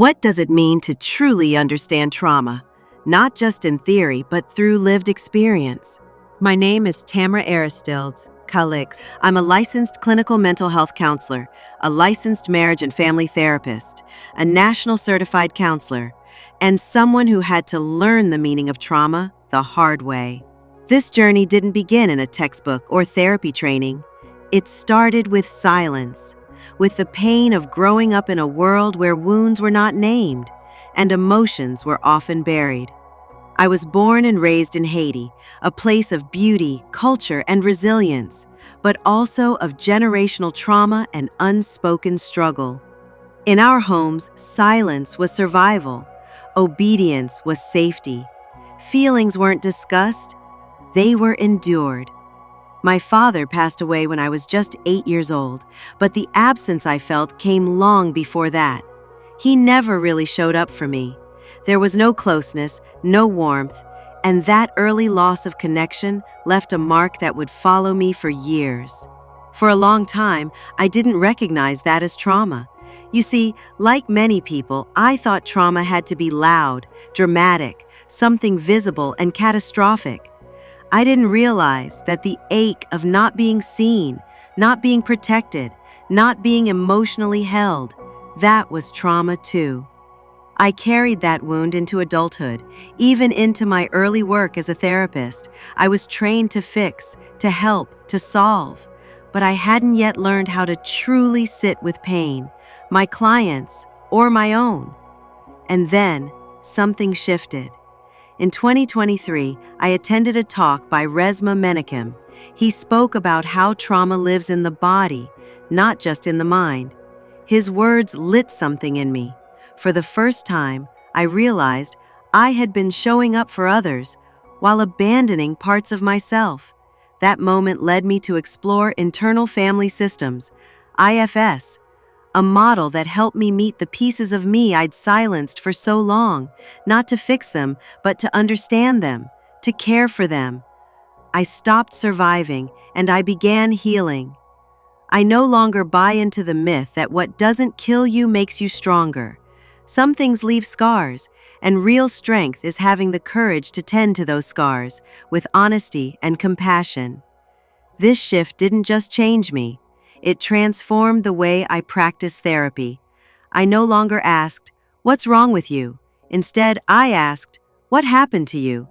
What does it mean to truly understand trauma? Not just in theory, but through lived experience. My name is Tamara Aristild, Calix. I'm a licensed clinical mental health counselor, a licensed marriage and family therapist, a national certified counselor, and someone who had to learn the meaning of trauma the hard way. This journey didn't begin in a textbook or therapy training. It started with silence, with the pain of growing up in a world where wounds were not named and emotions were often buried. I was born and raised in Haiti, a place of beauty, culture, and resilience, but also of generational trauma and unspoken struggle. In our homes, silence was survival, obedience was safety. Feelings weren't discussed, they were endured. My father passed away when I was just 8 years old, but the absence I felt came long before that. He never really showed up for me. There was no closeness, no warmth, and that early loss of connection left a mark that would follow me for years. For a long time, I didn't recognize that as trauma. You see, like many people, I thought trauma had to be loud, dramatic, something visible and catastrophic. I didn't realize that the ache of not being seen, not being protected, not being emotionally held, that was trauma too. I carried that wound into adulthood, even into my early work as a therapist. I was trained to fix, to help, to solve, but I hadn't yet learned how to truly sit with pain, my clients' or my own. And then something shifted. In 2023, I attended a talk by Resmaa Menakem. He spoke about how trauma lives in the body, not just in the mind. His words lit something in me. For the first time, I realized I had been showing up for others while abandoning parts of myself. That moment led me to explore internal family systems, IFS, a model that helped me meet the pieces of me I'd silenced for so long, not to fix them, but to understand them, to care for them. I stopped surviving, and I began healing. I no longer buy into the myth that what doesn't kill you makes you stronger. Some things leave scars, and real strength is having the courage to tend to those scars with honesty and compassion. This shift didn't just change me. It transformed the way I practice therapy. I no longer asked, "What's wrong with you?" Instead, I asked, "What happened to you?"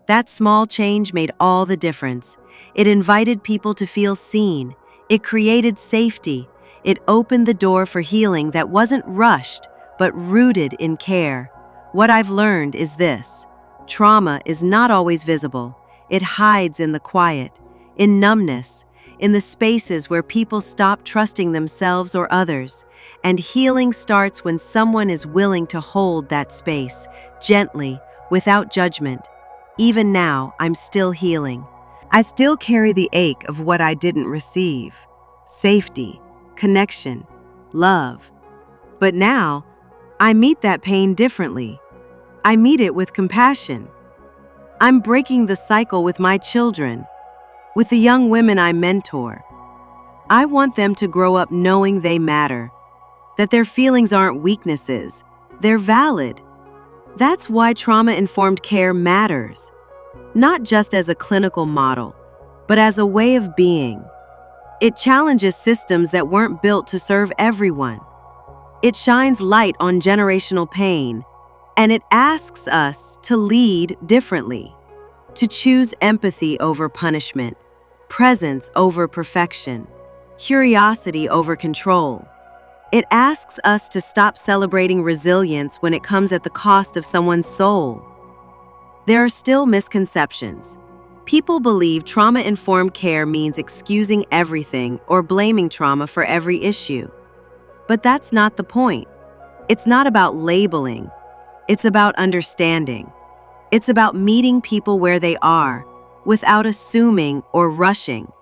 That small change made all the difference. It invited people to feel seen. It created safety. It opened the door for healing that wasn't rushed, but rooted in care. What I've learned is this: trauma is not always visible. It hides in the quiet, in numbness, in the spaces where people stop trusting themselves or others. And healing starts when someone is willing to hold that space, gently, without judgment. Even now, I'm still healing. I still carry the ache of what I didn't receive: safety, connection, love. But now, I meet that pain differently. I meet it with compassion. I'm breaking the cycle with my children, with the young women I mentor. I want them to grow up knowing they matter, that their feelings aren't weaknesses, they're valid. That's why trauma-informed care matters, not just as a clinical model, but as a way of being. It challenges systems that weren't built to serve everyone. It shines light on generational pain, and it asks us to lead differently, to choose empathy over punishment, presence over perfection, curiosity over control. It asks us to stop celebrating resilience when it comes at the cost of someone's soul. There are still misconceptions. People believe trauma-informed care means excusing everything or blaming trauma for every issue. But that's not the point. It's not about labeling. It's about understanding. It's about meeting people where they are, without assuming or rushing.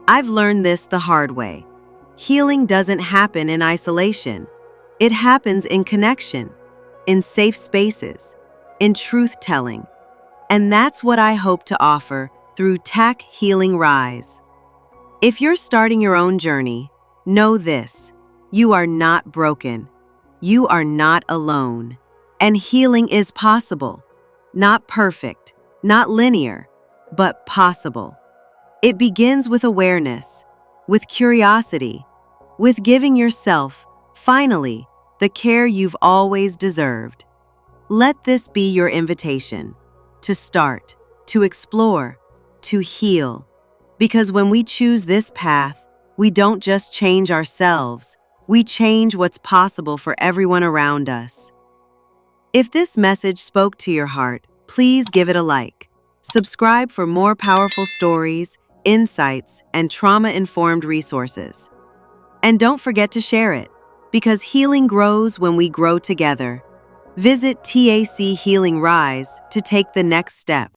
I've learned this the hard way. Healing doesn't happen in isolation. It happens in connection, in safe spaces, in truth-telling. And that's what I hope to offer through TAC Healing Rise. If you're starting your own journey, know this: you are not broken. You are not alone, and healing is possible. Not perfect, not linear, but possible. It begins with awareness, with curiosity, with giving yourself, finally, the care you've always deserved. Let this be your invitation to start, to explore, to heal. Because when we choose this path, we don't just change ourselves, we change what's possible for everyone around us. If this message spoke to your heart, please give it a like. Subscribe for more powerful stories, insights, and trauma-informed resources. And don't forget to share it, because healing grows when we grow together. Visit TAC Healing Rise to take the next step.